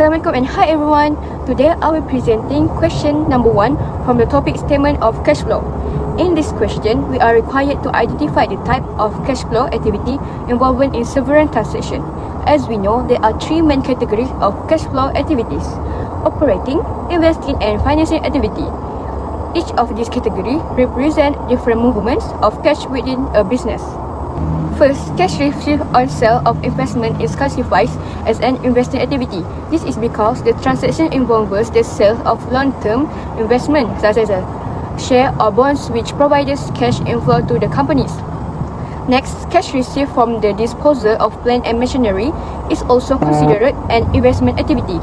Assalamualaikum and hi everyone. Today I will presenting question number 1 from the topic statement of cash flow. In this question, we are required to identify the type of cash flow activity involved in several transactions. As we know, there are 3 main categories of cash flow activities: operating, investing, and financing activity. Each of these categories represent different movements of cash within a business. First, cash received on sale of investment is classified as an investing activity. This is because the transaction involves the sale of long-term investment, such as a share or bonds, which provides cash inflow to the companies. Next, cash received from the disposal of plant and machinery is also considered an investment activity.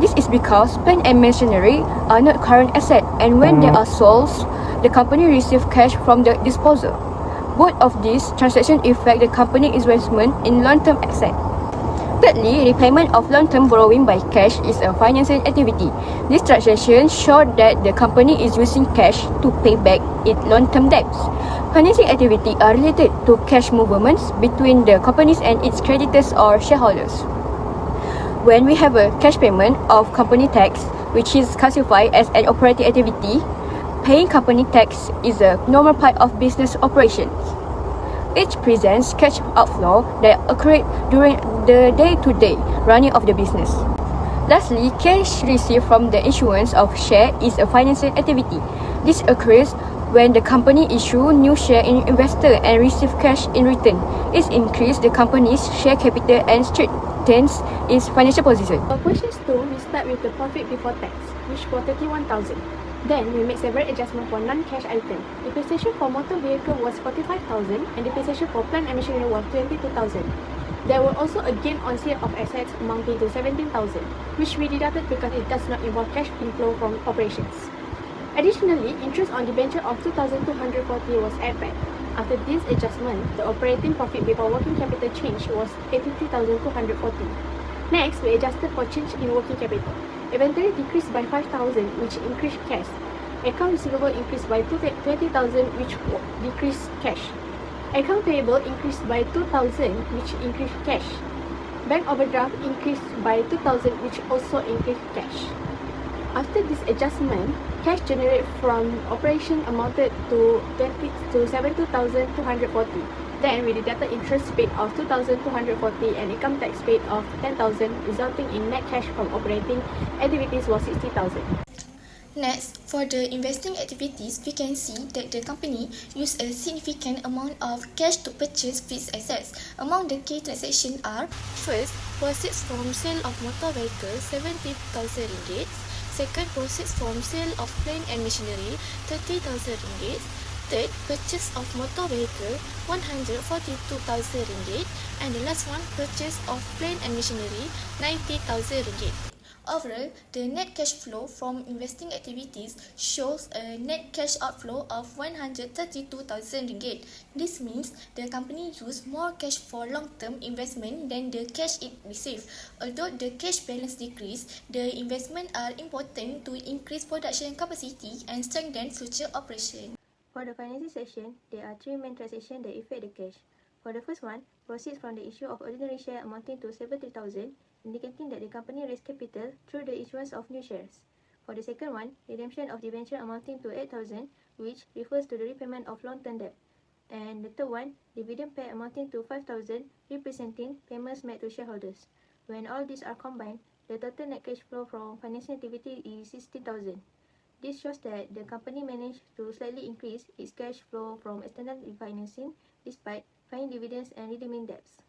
This is because plant and machinery are not current asset, and when they are sold, the company receives cash from the disposal. Both of these transactions affect the company investment in long-term asset. Thirdly, repayment of long-term borrowing by cash is a financing activity. This transaction shows that the company is using cash to pay back its long-term debts. Financing activity are related to cash movements between the companies and its creditors or shareholders. When we have a cash payment of company tax, which is classified as an operating activity, paying company tax is a normal part of business operations. It presents cash outflow that occur during the day-to-day running of the business. Lastly, cash received from the issuance of share is a financing activity. This occurs when the company issue new share in investor and receive cash in return. It increases the company's share capital and strengthens its financial position. For question 2, we start with the profit before tax, which for 31,000. Then we make several adjustments for non-cash items. Depreciation for motor vehicle was 45,000 and depreciation for plant and machinery was 22,000. There were also a gain on sale of assets amounting to 17,000, which we deducted because it does not involve cash inflow from operations. Additionally, interest on debenture of 2,240 was added back. After this adjustment, the operating profit before working capital change was 83,240. Next, we adjusted for change in working capital. Inventory decreased by 5,000, which increased cash. Account receivable increased by 20,000, which decreased cash. Account payable increased by 2,000, which increased cash. Bank overdraft increased by 2,000, which also increased cash. After this adjustment, cash generated from operation amounted to 72,240. Then we deducted interest paid of 2,240 and income tax paid of 10,000, resulting in net cash from operating activities was 60,000. Next, for the investing activities, we can see that the company used a significant amount of cash to purchase fixed assets. Among the key transactions are: first, proceeds from sale of motor vehicle 70,000 ringgit. Second, proceeds from sale of plant and machinery 30,000 ringgit. Third, purchase of motor vehicle 142,000 ringgit, and the last one, purchase of plant and machinery 90,000 ringgit. Overall, the net cash flow from investing activities shows a net cash outflow of 132,000 ringgit. This means the company used more cash for long-term investment than the cash it received. Although the cash balance decreased, the investments are important to increase production capacity and strengthen future operations. For the financing section, there are 3 main transactions that affect the cash. For the first one, proceeds from the issue of ordinary share amounting to 70,000, indicating that the company raised capital through the issuance of new shares. For the second one, redemption of debenture amounting to 8,000, which refers to the repayment of long-term debt. And the third one, dividend paid amounting to 5,000, representing payments made to shareholders. When all these are combined, the total net cash flow from financing activity is 60,000. This shows that the company managed to slightly increase its cash flow from external refinancing despite paying dividends and redeeming debts.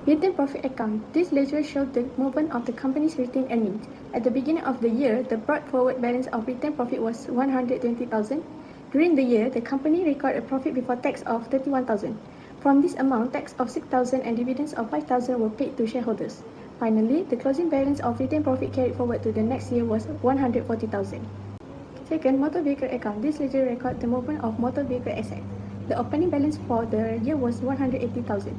Retained profit account. This ledger shows the movement of the company's retained earnings. At the beginning of the year, the brought forward balance of retained profit was 120,000. During the year, the company recorded a profit before tax of 31,000. From this amount, tax of 6,000 and dividends of 5,000 were paid to shareholders. Finally, the closing balance of retained profit carried forward to the next year was 140,000. Second, motor vehicle account. This ledger records the movement of motor vehicle assets. The opening balance for the year was 180,000.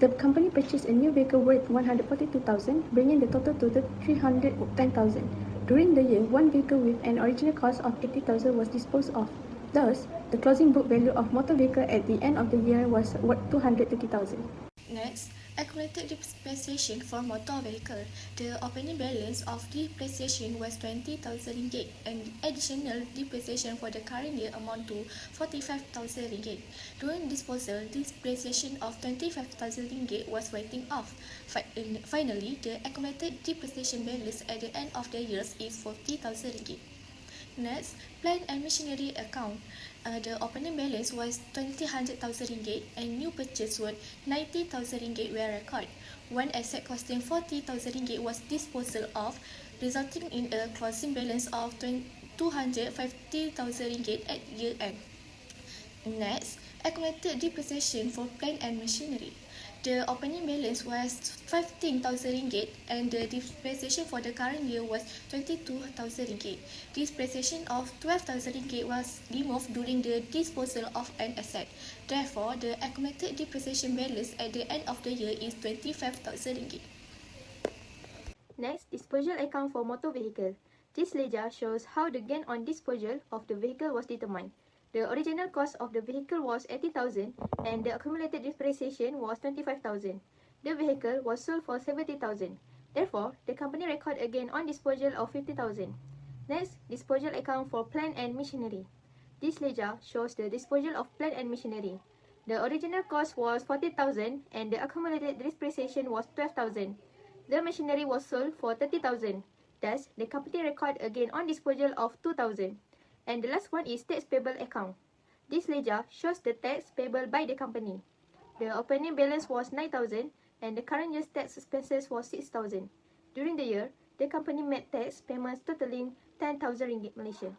The company purchased a new vehicle worth 142,000, bringing the total to 310,000. During the year, one vehicle with an original cost of 80,000 was disposed of. Thus, the closing book value of motor vehicle at the end of the year was worth 230,000. Next, Accumulated depreciation for motor vehicle. The opening balance of depreciation was 20,000 ringgit and additional depreciation for the current year amount to 45,000 ringgit. During disposal, depreciation of 25,000 ringgit was writing off. Finally, the accumulated depreciation balance at the end of the year is 40,000 ringgit. Next, plant and machinery account. The opening balance was 200,000 ringgit and new purchase worth 90,000 ringgit were recorded. One asset costing 40,000 ringgit was disposal of, resulting in a closing balance of 250,000 ringgit at year end. Next, accumulated depreciation for plant and machinery. The opening balance was 15,000 ringgit and the depreciation for the current year was 22,000 ringgit. Depreciation of 12,000 ringgit was removed during the disposal of an asset. Therefore, the accumulated depreciation balance at the end of the year is 25,000 ringgit. Next, disposal account for motor vehicle. This ledger shows how the gain on disposal of the vehicle was determined. The original cost of the vehicle was 80,000 and the accumulated depreciation was 25,000. The vehicle was sold for 70,000. Therefore, the company recorded a gain on disposal of 50,000. Next, disposal account for plant and machinery. This ledger shows the disposal of plant and machinery. The original cost was 40,000 and the accumulated depreciation was 12,000. The machinery was sold for 30,000. Thus, the company recorded a gain on disposal of 2,000. And the last one is tax payable account. This ledger shows the tax payable by the company. The opening balance was 9,000 and the current year's tax expenses was 6,000. During the year, the company made tax payments totaling 10,000 ringgit Malaysia.